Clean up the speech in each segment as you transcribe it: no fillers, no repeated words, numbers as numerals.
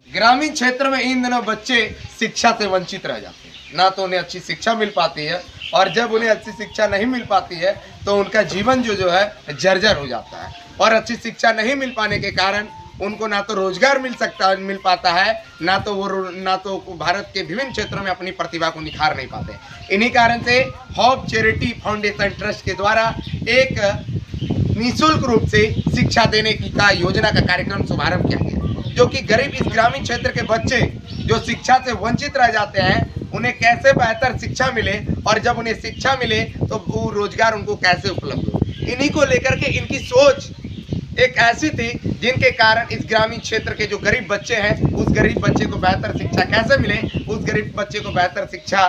ग्रामीण क्षेत्र में इन दिनों बच्चे शिक्षा से वंचित रह जाते हैं, ना तो उन्हें अच्छी शिक्षा मिल पाती है, और जब उन्हें अच्छी शिक्षा नहीं मिल पाती है तो उनका जीवन जो है जर्जर हो जाता है। और अच्छी शिक्षा नहीं मिल पाने के कारण उनको ना तो रोजगार मिल पाता है, ना तो भारत के विभिन्न क्षेत्रों में अपनी प्रतिभा को निखार नहीं पाते। इन्हीं कारण से होप चैरिटी फाउंडेशन ट्रस्ट के द्वारा एक निःशुल्क रूप से शिक्षा देने की योजना का कार्यक्रम शुभारंभ किया गया, जो कि गरीब इस ग्रामीण क्षेत्र के बच्चे जो शिक्षा से वंचित रह जाते हैं उन्हें कैसे बेहतर शिक्षा मिले, और जब उन्हें शिक्षा मिले तो वो रोजगार उनको कैसे उपलब्ध हो। इन्हीं को लेकर के इनकी सोच एक ऐसी थी जिनके कारण इस ग्रामीण क्षेत्र के जो गरीब बच्चे हैं उस गरीब बच्चे को बेहतर शिक्षा कैसे मिले, उस गरीब बच्चे को बेहतर शिक्षा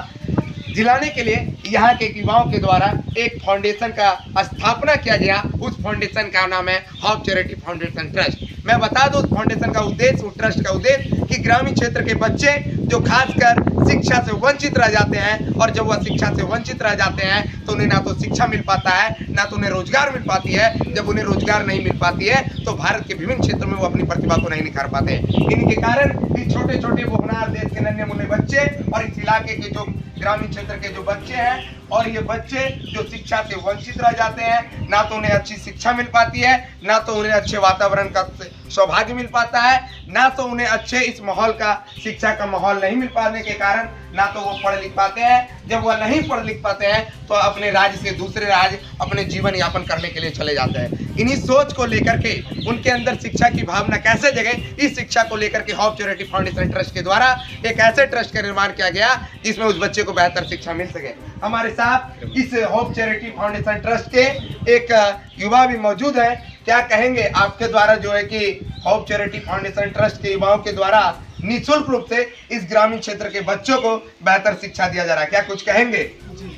दिलाने के लिए यहाँ के युवाओं के द्वारा एक फाउंडेशन का स्थापना किया गया। उस फाउंडेशन का नाम है होप चैरिटी फाउंडेशन ट्रस्ट। मैं बता दूं उस फाउंडेशन का उद्देश्य, उस ट्रस्ट का उद्देश्य कि ग्रामीण क्षेत्र के बच्चे जो खासकर शिक्षा से वंचित रह जाते हैं, और जब वह शिक्षा से वंचित रह जाते हैं तो उन्हें ना तो शिक्षा मिल पाता है, ना तो उन्हें रोजगार मिल पाती है। जब उन्हें रोजगार नहीं मिल पाती है तो भारत के विभिन्न क्षेत्रों में वो अपनी प्रतिभा को नहीं निखार पाते। इनके कारण इस छोटे छोटे होनहार देश के नन्हे मुन्ने बच्चे और इस इलाके के जो ग्रामीण क्षेत्र के जो बच्चे हैं, और ये बच्चे जो शिक्षा से वंचित रह जाते हैं, ना तो उन्हें अच्छी शिक्षा मिल पाती है, ना तो उन्हें अच्छे वातावरण का सौभाग्य मिल पाता है, ना तो उन्हें अच्छे इस माहौल का शिक्षा का माहौल नहीं मिल पाने के कारण ना तो वो पढ़ लिख पाते हैं। जब वह नहीं पढ़ लिख पाते हैं तो अपने राज्य से दूसरे राज्य अपने जीवन यापन करने के लिए चले जाते हैं। इन्हीं सोच को लेकर के उनके अंदर शिक्षा की भावना कैसे जगे, इस शिक्षा को लेकर के होप चैरिटी फाउंडेशन ट्रस्ट के द्वारा एक ऐसे ट्रस्ट का निर्माण किया गया जिसमें उस बच्चे को बेहतर शिक्षा मिल सके। हमारे साथ इस होप चैरिटी फाउंडेशन ट्रस्ट के एक युवा भी मौजूद है। क्या कहेंगे आपके द्वारा जो है कि होप चैरिटी फाउंडेशन ट्रस्ट के युवाओं के द्वारा निःशुल्क रूप से इस ग्रामीण क्षेत्र के बच्चों को बेहतर शिक्षा दिया जा रहा है, क्या कुछ कहेंगे? जी,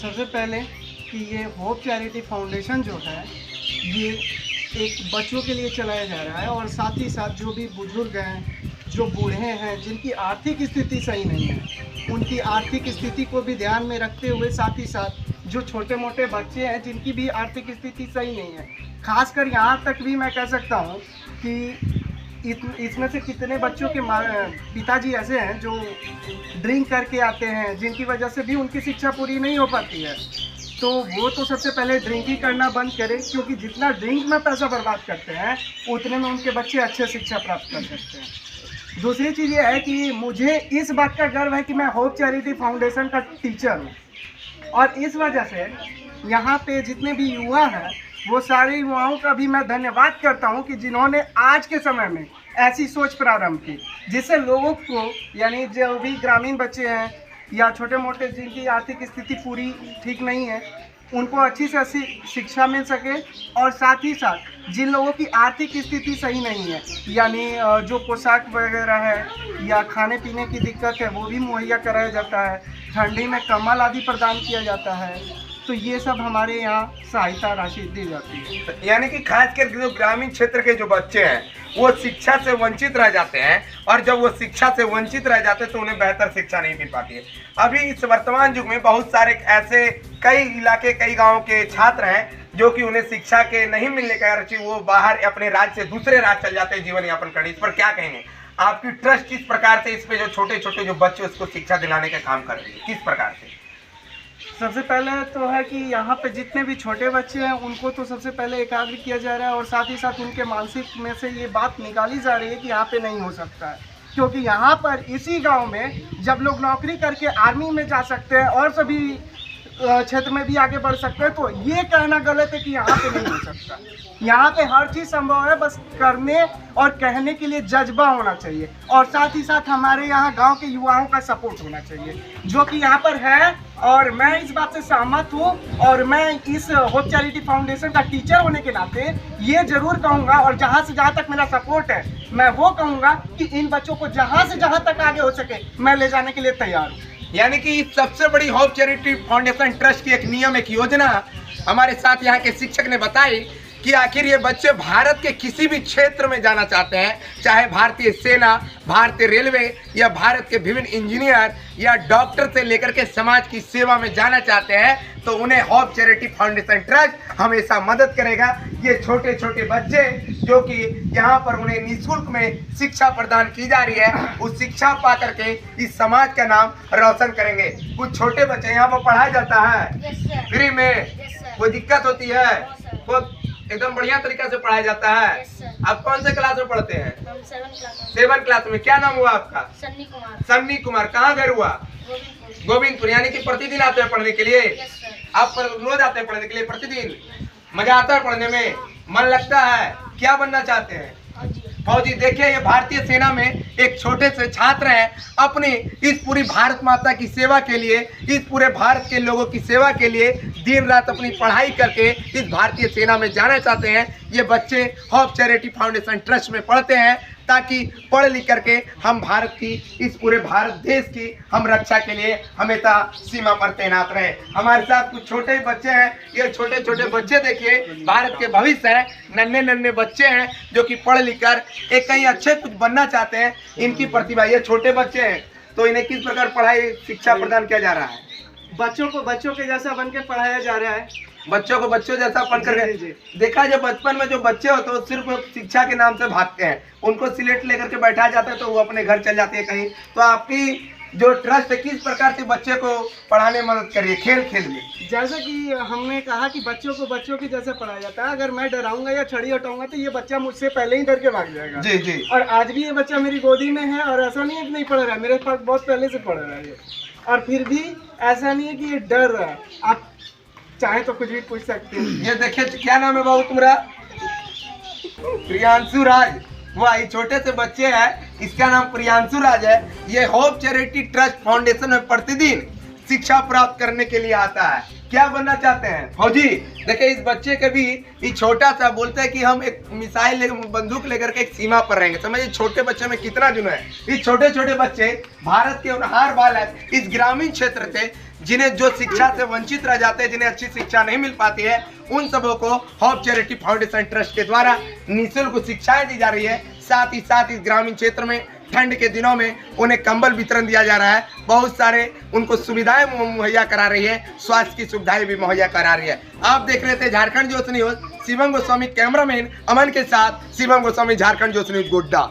सबसे पहले कि ये होप चैरिटी फाउंडेशन जो है ये एक बच्चों के लिए चलाया जा रहा है, और साथ ही साथ जो भी बुजुर्ग हैं, जो बूढ़े हैं, जिनकी आर्थिक स्थिति सही नहीं है, उनकी आर्थिक स्थिति को भी ध्यान में रखते हुए, साथ ही साथ जो छोटे मोटे बच्चे हैं जिनकी भी आर्थिक स्थिति सही नहीं है, खासकर यहाँ तक भी मैं कह सकता हूँ कि इसमें से कितने बच्चों के पिताजी ऐसे हैं जो ड्रिंक करके आते हैं, जिनकी वजह से भी उनकी शिक्षा पूरी नहीं हो पाती है। तो वो तो सबसे पहले ड्रिंक ही करना बंद करें, क्योंकि जितना ड्रिंक में पैसा बर्बाद करते हैं उतने में उनके बच्चे अच्छे शिक्षा प्राप्त कर सकते हैं। दूसरी चीज़ ये है कि मुझे इस बात का गर्व है कि मैं होप चैरिटी फाउंडेशन का टीचर हूँ, और इस वजह से यहाँ पे जितने भी युवा हैं वो सारे युवाओं का भी मैं धन्यवाद करता हूँ कि जिन्होंने आज के समय में ऐसी सोच प्रारंभ की, जिससे लोगों को, यानी जो भी ग्रामीण बच्चे हैं या छोटे मोटे जिनकी आर्थिक स्थिति पूरी ठीक नहीं है, उनको अच्छी से अच्छी शिक्षा मिल सके, और साथ ही साथ जिन लोगों की आर्थिक स्थिति सही नहीं है, यानी जो पोशाक वगैरह है या खाने पीने की दिक्कत है, वो भी मुहैया कराया जाता है, ठंडी में कंबल आदि प्रदान किया जाता है। तो ये सब हमारे यहाँ सहायता राशि दी जाती है। यानी कि खासकर जो ग्रामीण क्षेत्र के जो बच्चे हैं वो शिक्षा से वंचित रह जाते हैं, और जब वो शिक्षा से वंचित रह जाते हैं तो उन्हें बेहतर शिक्षा नहीं मिल पाती है। अभी इस वर्तमान युग में बहुत सारे ऐसे कई इलाके, कई गाँव के छात्र हैं जो कि उन्हें शिक्षा के नहीं मिलने के कारण वो बाहर अपने राज्य से दूसरे राज्य चल जाते हैं जीवन यापन करने। इस पर क्या कहेंगे? आपकी ट्रस्ट किस प्रकार से इस पे जो छोटे छोटे जो बच्चे उसको शिक्षा दिलाने का काम कर रही है, किस प्रकार से? सबसे पहले तो है कि यहाँ पे जितने भी छोटे बच्चे हैं उनको तो सबसे पहले एकाग्र किया जा रहा है, और साथ ही साथ उनके मानसिक में से ये बात निकाली जा रही है कि यहाँ पे नहीं हो सकता है, क्योंकि यहाँ पर इसी गांव में जब लोग नौकरी करके आर्मी में जा सकते हैं और सभी क्षेत्र में भी आगे बढ़ सकते हैं, तो ये कहना गलत है कि यहाँ पे नहीं हो सकता। यहाँ पे हर चीज़ संभव है, बस करने और कहने के लिए जज्बा होना चाहिए, और साथ ही साथ हमारे यहाँ गांव के युवाओं का सपोर्ट होना चाहिए, जो कि यहाँ पर है। और मैं इस बात से सहमत हूँ, और मैं इस होप चैरिटी फाउंडेशन का टीचर होने के नाते ये जरूर कहूँगा, और जहाँ से जहाँ तक मेरा सपोर्ट है मैं वो कहूँगा कि इन बच्चों को जहाँ से जहाँ तक आगे हो सके मैं ले जाने के लिए तैयार हूँ। यानी कि सबसे बड़ी होप चैरिटी फाउंडेशन ट्रस्ट की एक नियम, एक योजना हमारे साथ यहाँ के शिक्षक ने बताई कि आखिर ये बच्चे भारत के किसी भी क्षेत्र में जाना चाहते हैं, चाहे भारतीय सेना, भारतीय रेलवे या भारत के विभिन्न इंजीनियर या डॉक्टर से लेकर के समाज की सेवा में जाना चाहते हैं, तो उन्हें होप चैरिटी फाउंडेशन ट्रस्ट हमेशा मदद करेगा। ये छोटे छोटे बच्चे जो कि यहाँ पर उन्हें निःशुल्क में शिक्षा प्रदान की जा रही है, उस शिक्षा पा करके इस समाज का नाम रोशन करेंगे। कुछ छोटे बच्चे यहाँ पर पढ़ाया जाता है फ्री में, कोई दिक्कत होती है? वो एकदम बढ़िया तरीका से पढ़ाया जाता है। आप कौन से क्लास में पढ़ते हैं? 7 क्लास में। क्या नाम हुआ आपका? सन्नी कुमार। सन्नी कुमार। कहाँ घर हुआ? गोविंदपुर। यानी कि प्रतिदिन आते हैं पढ़ने के लिए? आप रोज आते हैं पढ़ने के लिए प्रतिदिन? मजा आता है पढ़ने में? मन लगता है? क्या बनना चाहते हैं? फौजी। देखिए, ये भारतीय सेना में एक छोटे से छात्र हैं, अपनी इस पूरी भारत माता की सेवा के लिए, इस पूरे भारत के लोगों की सेवा के लिए दिन रात अपनी पढ़ाई करके इस भारतीय सेना में जाना चाहते हैं। ये बच्चे होप चैरिटी फाउंडेशन ट्रस्ट में पढ़ते हैं ताकि पढ़ लिख करके हम भारत की, इस पूरे भारत देश की हम रक्षा के लिए हमेशा सीमा पर तैनात रहे। हमारे साथ कुछ छोटे बच्चे हैं। ये छोटे छोटे बच्चे देखिए भारत के भविष्य हैं, नन्हे नन्हे बच्चे हैं जो कि पढ़ लिख कर एक कहीं अच्छे कुछ बनना चाहते हैं। इनकी प्रतिभा, ये छोटे बच्चे हैं, तो इन्हें किस प्रकार पढ़ाई शिक्षा प्रदान किया जा रहा है? बच्चों को बच्चों के जैसा बन के पढ़ाया जा रहा है। बच्चों को बच्चों जैसा पढ़ कर देखा, जो बचपन में जो बच्चे होते हैं सिर्फ शिक्षा के नाम से भागते हैं, उनको सिलेट लेकर के बैठाया जाता है तो वो अपने घर चल जाते हैं कहीं। तो आपकी जो ट्रस्ट है किस प्रकार से बच्चे को पढ़ाने में मदद करिए खेल खेल में? जैसे कि हमने कहा कि बच्चों को बच्चों के जैसे पढ़ाया जाता है। अगर मैं डराऊंगा या छड़ी हटाऊंगा तो ये बच्चा मुझसे पहले ही डर के भाग जाएगा। जी जी। और आज भी ये बच्चा मेरी गोदी में है और ऐसा नहीं है कि नहीं पढ़ रहा है, मेरे पास बहुत पहले से पढ़ रहा है ये। और फिर भी ऐसा नहीं है कि ये डर रहा है। आप चाहे तो कुछ भी पूछ सकते हैं। ये देखिए, क्या नाम है बाबू तुम्हारा? प्रियांशु राज। वह छोटे से बच्चे हैं, इसका नाम प्रियांशु राज है। ये होप चैरिटी ट्रस्ट फाउंडेशन में प्रतिदिन शिक्षा प्राप्त करने के लिए आता है। क्या बनना चाहते हैं? फौजी। देखिए, इस बच्चे के भी ये छोटा सा बोलते हैं कि हम एक मिसाइल बंदूक लेकर के एक सीमा पर रहेंगे। समझिए छोटे बच्चे में कितना जुनून है। ये छोटे छोटे बच्चे भारत के हर बालक इस ग्रामीण क्षेत्र से, जिन्हें जो शिक्षा से वंचित रह जाते हैं, जिन्हें अच्छी शिक्षा नहीं मिल पाती है, उन सबों को होप चैरिटी फाउंडेशन ट्रस्ट के द्वारा निःशुल्क शिक्षाएं दी जा रही है। साथ ही साथ इस ग्रामीण क्षेत्र में ठंड के दिनों में उन्हें कंबल वितरण दिया जा रहा है। बहुत सारे उनको सुविधाएं मुहैया करा रही है, स्वास्थ्य की सुविधाएं भी मुहैया करा रही है। आप देख रहे थे झारखंड ज्योति न्यूज। शिवम गोस्वामी कैमरामैन अमन के साथ शिवम गोस्वामी, झारखंड ज्योति न्यूज, गोड्डा।